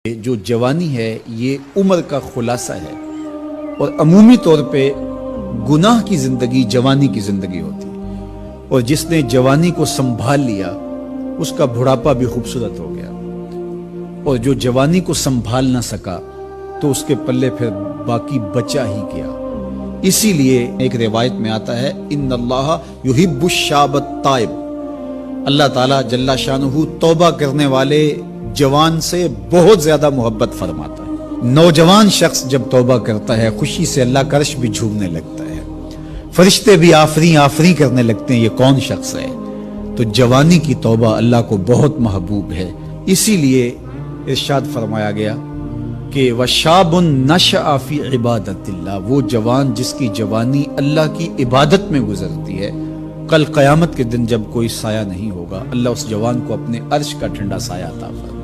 जो जवानी है ये उम्र का खुलासा है और अमूमी तौर पे गुनाह की जिंदगी जवानी की जिंदगी होती है और जिसने जवानी को संभाल लिया उसका बुढ़ापा भी खूबसूरत हो गया और जो जवानी को संभाल ना सका तो उसके पल्ले फिर बाकी बचा ही गया। इसीलिए एक रिवायत में आता है इन्नल्लाह युहिब्बुश शाबत ताइब, अल्लाह ताला जल्ला शानुहु तौबा करने वाले जवान से बहुत ज्यादा मोहब्बत फरमाता है। नौजवान शख्स जब तौबा करता है खुशी से अल्लाह का अर्श भी झूमने लगता है, फरिश्ते भी आफरी आफरी करने लगते हैं, ये कौन शख्स है। तो जवानी की तौबा अल्लाह को बहुत महबूब है। इसीलिए इरशाद फरमाया गया कि वशाबुन नशअ फी इबादतिल्लाह, वो जवान जिसकी जवानी अल्लाह की इबादत में गुजरती है, कल क़यामत के दिन जब कोई साया नहीं होगा अल्लाह उस जवान को अपने अर्श का ठंडा साया अता फरमाएगा।